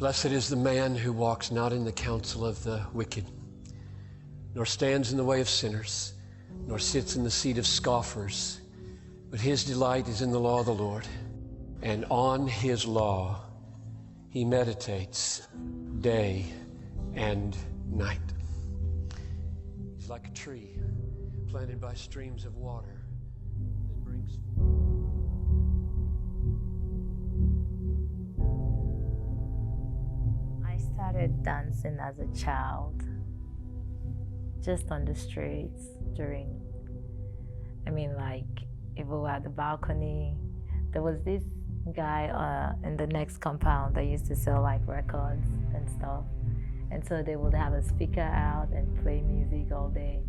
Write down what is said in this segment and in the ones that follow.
Blessed is the man who walks not in the counsel of the wicked, nor stands in the way of sinners, nor sits in the seat of scoffers, but his delight is in the law of the Lord, and on his law he meditates day and night. He's like a tree planted by streams of water that brings I started dancing as a child, just on the streets if we were at the balcony, there was this guy in the next compound that used to sell like records and stuff. And so they would have a speaker out and play music all day.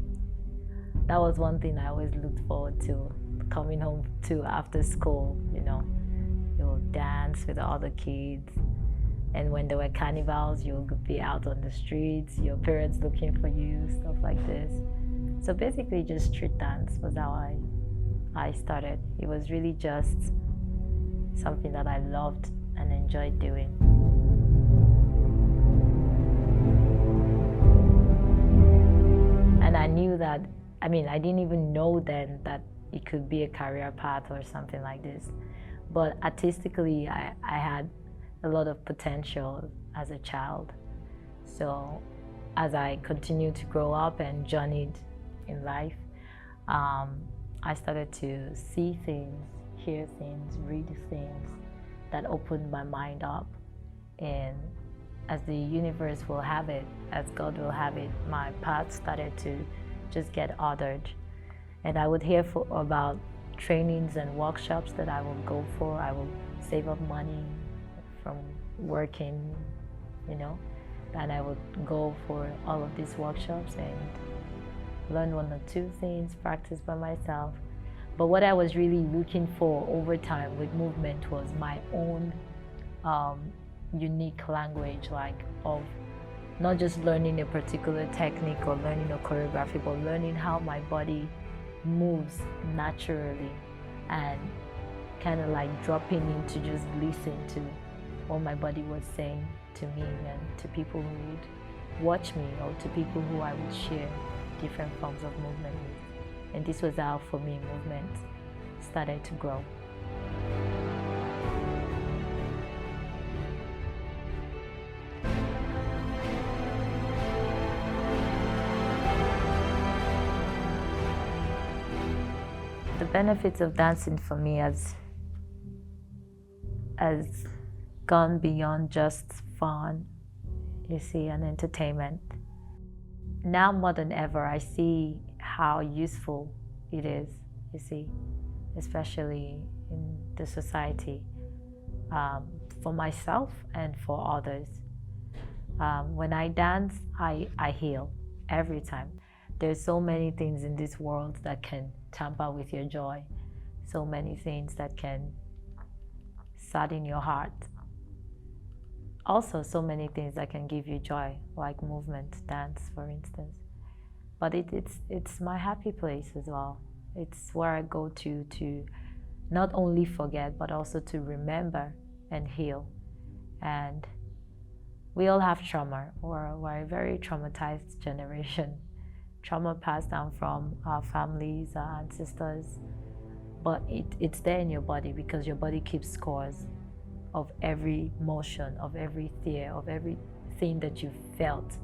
That was one thing I always looked forward to, coming home to after school, you would dance with the other kids. And when there were carnivals, you would be out on the streets, your parents looking for you, stuff like this. So basically just street dance was how I started. It was really just something that I loved and enjoyed doing. And I knew that, I didn't even know then that it could be a career path or something like this. But artistically, I had a lot of potential as a child. So as I continued to grow up and journeyed in life, I started to see things, hear things, read things that opened my mind up. And as the universe will have it, as God will have it, my path started to just get ordered. And I would hear about trainings and workshops that I will go for. I will save up money from working, and I would go for all of these workshops and learn one or two things, practice by myself. But what I was really looking for over time with movement was my own unique language, of not just learning a particular technique or learning a choreography, but learning how my body moves naturally and kind of dropping in to just listen to what my body was saying to me and to people who would watch me, or to people who I would share different forms of movement with. And this was how, for me, movement started to grow. The benefits of dancing for me has gone beyond just fun, and entertainment. Now more than ever, I see how useful it is, especially in the society, for myself and for others. When I dance, I heal every time. There's so many things in this world that can tamper with your joy, so many things that can sadden your heart. Also, so many things that can give you joy, like movement, dance, for instance. But it's my happy place as well. It's where I go to not only forget, but also to remember and heal. And we all have trauma. We're a very traumatized generation. Trauma passed down from our families, our ancestors. But it's there in your body because your body keeps scores of every motion, of every fear, of everything that you felt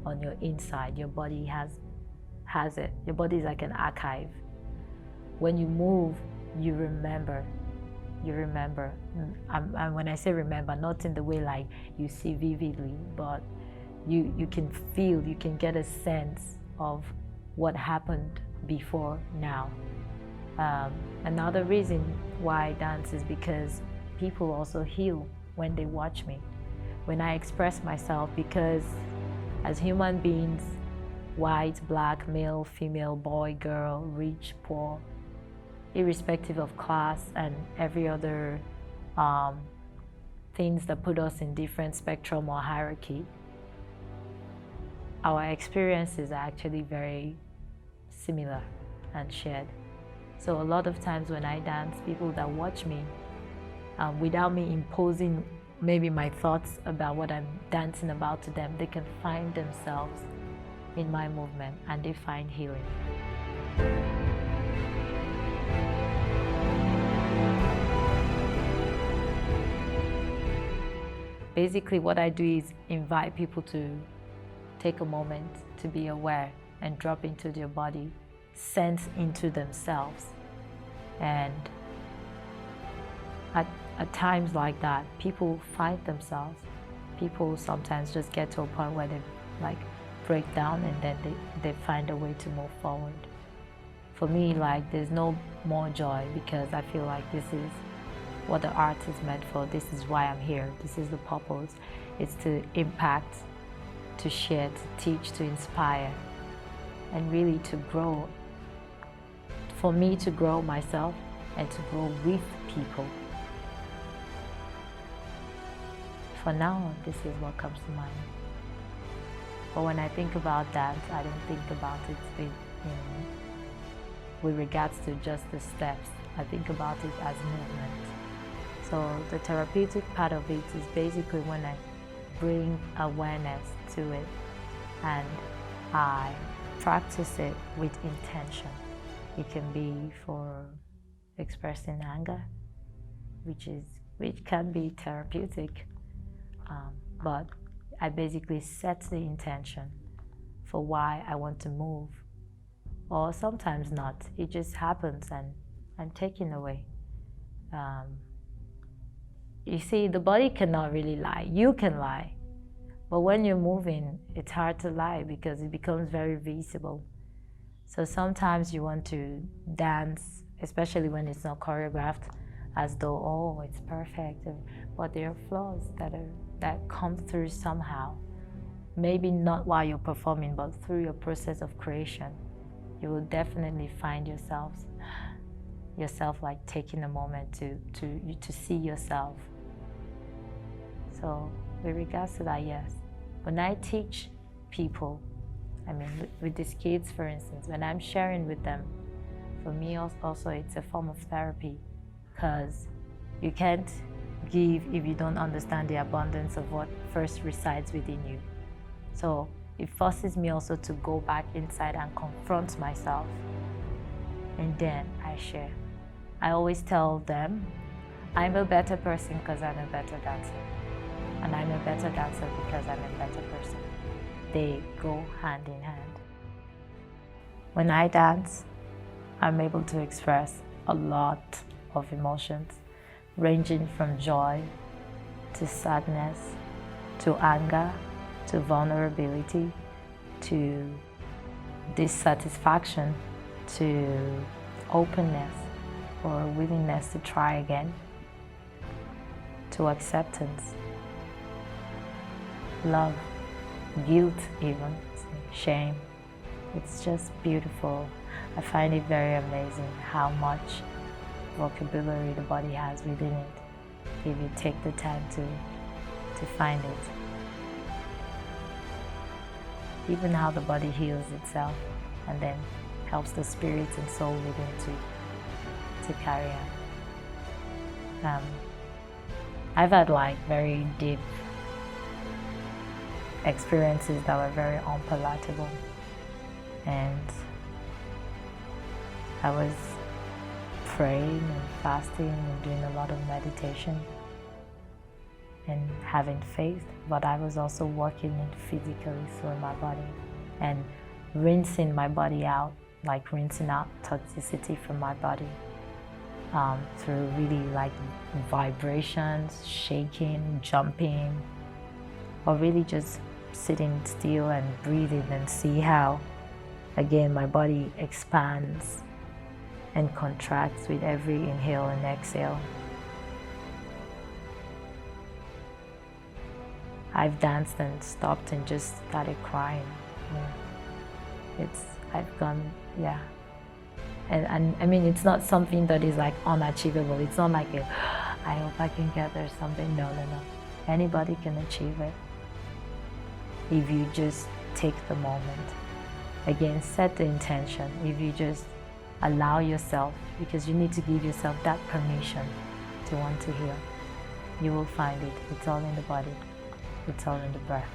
on your inside. Your body has it. Your body is like an archive. When you move, you remember. And when I say remember, not in the way you see vividly, but you can feel, you can get a sense of what happened before now. Another reason why I dance is because people also heal when they watch me, when I express myself, because as human beings, white, black, male, female, boy, girl, rich, poor, irrespective of class and every other things that put us in different spectrum or hierarchy, our experiences are actually very similar and shared. So a lot of times when I dance, people that watch me, without me imposing maybe my thoughts about what I'm dancing about to them, they can find themselves in my movement and they find healing. Basically, what I do is invite people to take a moment to be aware and drop into their body, sense into themselves. And at times like that, people find themselves. People sometimes just get to a point where they like break down and then they find a way to move forward. For me, like, there's no more joy because I feel like this is what the art is meant for. This is why I'm here. This is the purpose. It's to impact, to share, to teach, to inspire, and really to grow. For me to grow myself and to grow with people. For now, this is what comes to mind. But when I think about that, I don't think about it with regards to just the steps. I think about it as movement. So the therapeutic part of it is basically when I bring awareness to it and I practice it with intention. It can be for expressing anger, which can be therapeutic, but I basically set the intention for why I want to move, or sometimes not. It just happens and I'm taken away. You see, the body cannot really lie. You can lie, but when you're moving, it's hard to lie because it becomes very visible. So sometimes you want to dance, especially when it's not choreographed, as though, oh, it's perfect, but there are flaws that come through somehow. Maybe not while you're performing, but through your process of creation. You will definitely find yourself like taking a moment to see yourself. So with regards to that, yes. When I teach people, I mean, with these kids, for instance, when I'm sharing with them, for me also it's a form of therapy, because you can't give if you don't understand the abundance of what first resides within you. So it forces me also to go back inside and confront myself, and then I share. I always tell them, I'm a better person because I'm a better dancer, and I'm a better dancer because I'm a better person. They go hand in hand. When I dance, I'm able to express a lot of emotions, ranging from joy to sadness, to anger, to vulnerability, to dissatisfaction, to openness or willingness to try again, to acceptance, love, guilt even, shame. It's just beautiful. I find it very amazing how much vocabulary the body has within it if you take the time to find it. Even how the body heals itself and then helps the spirit and soul within to carry on. I've had like very deep experiences that were very unpalatable, and I was praying and fasting and doing a lot of meditation and having faith, but I was also working it physically through my body and rinsing my body out, like rinsing out toxicity from my body through really like vibrations, shaking, jumping, or really just sitting still and breathing and see how, again, my body expands and contracts with every inhale and exhale. I've danced and stopped and just started crying. I've gone, yeah. And I mean, it's not something that is like unachievable. It's not like I hope I can get there something. No. Anybody can achieve it if you just take the moment. Again, set the intention. If you just allow yourself, because you need to give yourself that permission to want to heal. you will find it. It's all in the body. It's all in the breath.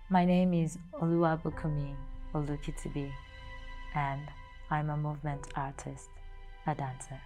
My name is Oluwabukunmi Olukitibi, and I'm a movement artist, a dancer.